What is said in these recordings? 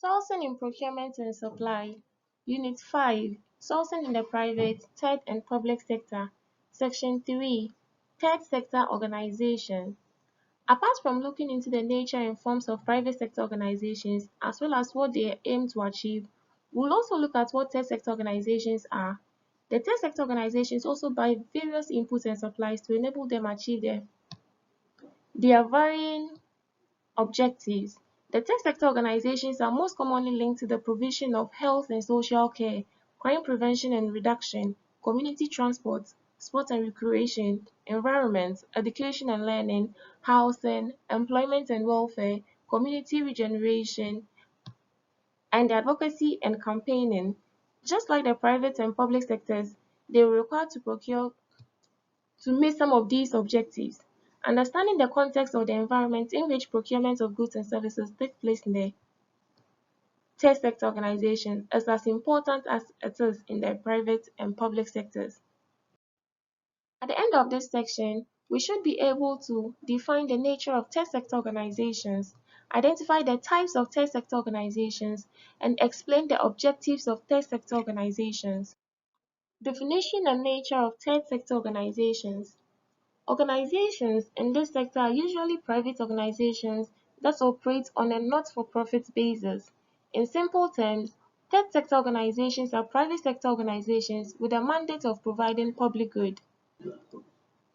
Sourcing in procurement and supply. Unit 5. Sourcing in the private, third and public sector. Section 3. Third sector organization. Apart from looking into the nature and forms of private sector organizations as well as what they aim to achieve, we'll also look at what third sector organizations are. The third sector organizations also buy various inputs and supplies to enable them achieve their varying objectives. The third sector organizations are most commonly linked to the provision of health and social care, crime prevention and reduction, community transport, sport and recreation, environment, education and learning, housing, employment and welfare, community regeneration, and advocacy and campaigning. Just like the private and public sectors, they were required to procure to meet some of these objectives. Understanding the context of the environment in which procurement of goods and services takes place in the third sector organizations is as important as it is in the private and public sectors. At the end of this section, we should be able to define the nature of third sector organizations, identify the types of third sector organizations, and explain the objectives of third sector organizations. Definition and nature of third sector organizations. Organizations in this sector are usually private organizations that operate on a not-for-profit basis. In simple terms, third sector organizations are private sector organizations with a mandate of providing public good.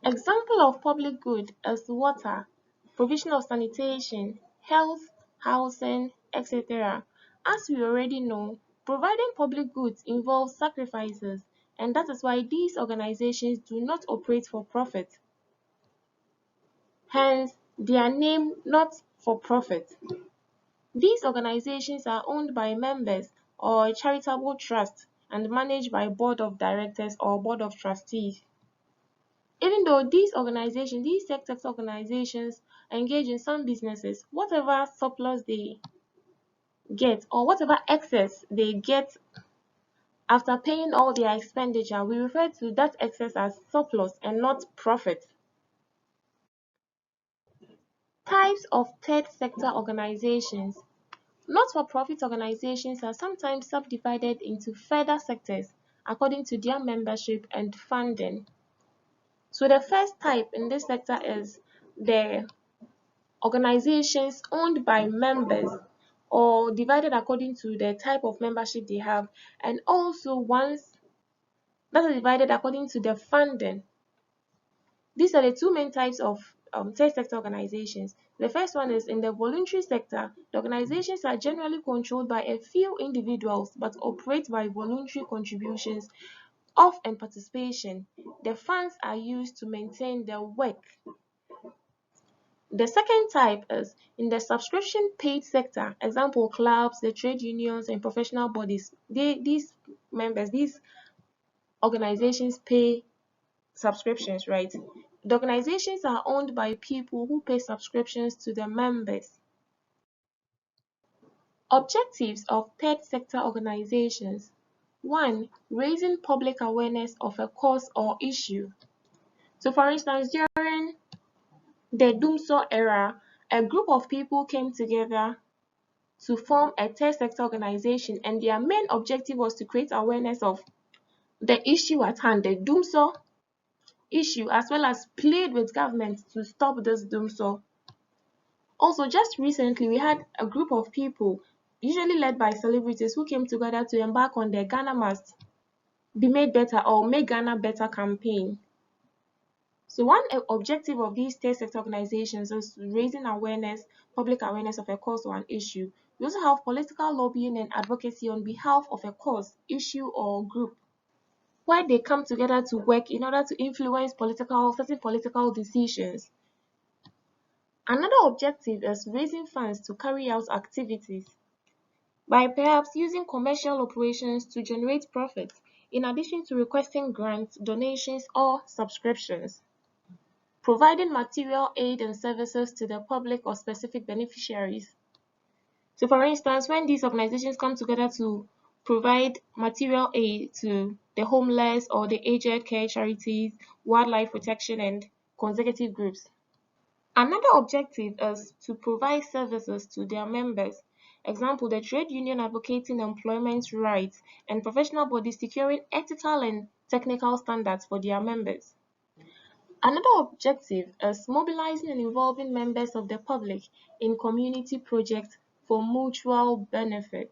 Example of public good is water, provision of sanitation, health, housing, etc. As we already know, providing public goods involves sacrifices, and that is why these organizations do not operate for profit. Hence, their name not-for-profit. These organizations are owned by members or a charitable trust and managed by board of directors or board of trustees. Even though these sector organizations engage in some businesses, whatever surplus they get or whatever excess they get after paying all their expenditure, we refer to that excess as surplus and not profit. Types of third sector organizations. Not-for-profit organizations are sometimes subdivided into further sectors according to their membership and funding. So the first type in this sector is the organizations owned by members or divided according to the type of membership they have, and also ones that are divided according to the funding. These are the two main types of third sector organizations. The first one is in the voluntary sector. The organizations are generally controlled by a few individuals but operate by voluntary contributions of and participation. The funds are used to maintain the work. The second type is in the subscription paid sector. Example, clubs, the trade unions, and professional bodies. These organizations pay subscriptions, right? The organizations are owned by people who pay subscriptions to their members. Objectives of third sector organizations. 1. Raising public awareness of a cause or issue. So for instance, during the Doomsday era, a group of people came together to form a third sector organization, and their main objective was to create awareness of the issue at hand, the Doomsday issue, as well as plead with government to stop this doomsday. Also, just recently, we had a group of people, usually led by celebrities, who came together to embark on the Ghana Must Be Made Better or Make Ghana Better campaign. So one objective of these third sector organizations is raising awareness, public awareness of a cause or an issue. We also have political lobbying and advocacy on behalf of a cause, issue, or group, where they come together to work in order to influence certain political decisions. Another objective is raising funds to carry out activities by perhaps using commercial operations to generate profits, in addition to requesting grants, donations, or subscriptions. Providing material aid and services to the public or specific beneficiaries. So for instance, when these organizations come together to provide material aid to the homeless or the aged care charities, wildlife protection, and consecutive groups. Another objective is to provide services to their members. Example, the trade union advocating employment rights and professional bodies securing ethical and technical standards for their members. Another objective is mobilizing and involving members of the public in community projects for mutual benefit.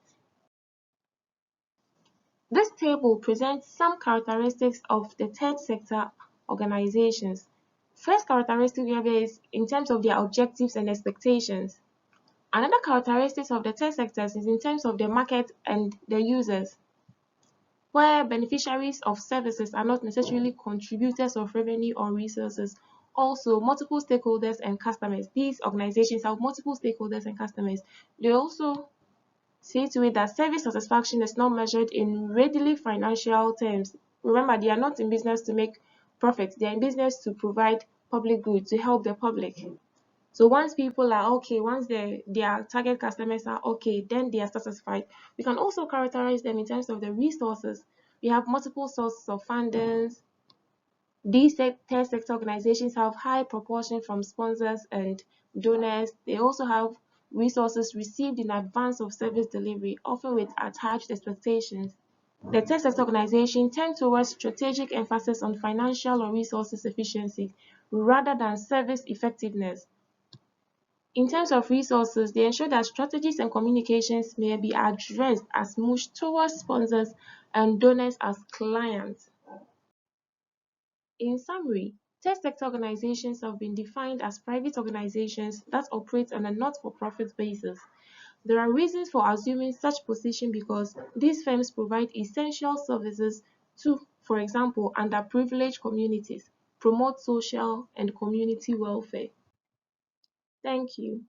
This table presents some characteristics of the third sector organizations. First characteristic we have is in terms of their objectives and expectations. Another characteristic of the third sectors is in terms of the market and the users, where beneficiaries of services are not necessarily contributors of revenue or resources. Also, multiple stakeholders and customers. These organizations have multiple stakeholders and customers. They also see to it that service satisfaction is not measured in readily financial terms. Remember, they are not in business to make profit. They are in business to provide public goods to help the public. So once people are okay, once their target customers are okay, then they are satisfied. We can also characterize them in terms of the resources. We have multiple sources of fundings. These third sector organizations have high proportion from sponsors and donors. They also have resources received in advance of service delivery, often with attached expectations. The third sector organizations tend towards strategic emphasis on financial or resources efficiency rather than service effectiveness. In terms of resources, they ensure that strategies and communications may be addressed as much towards sponsors and donors as clients. In summary, third sector organizations have been defined as private organizations that operate on a not-for-profit basis. There are reasons for assuming such position because these firms provide essential services to, for example, underprivileged communities, promote social and community welfare. Thank you.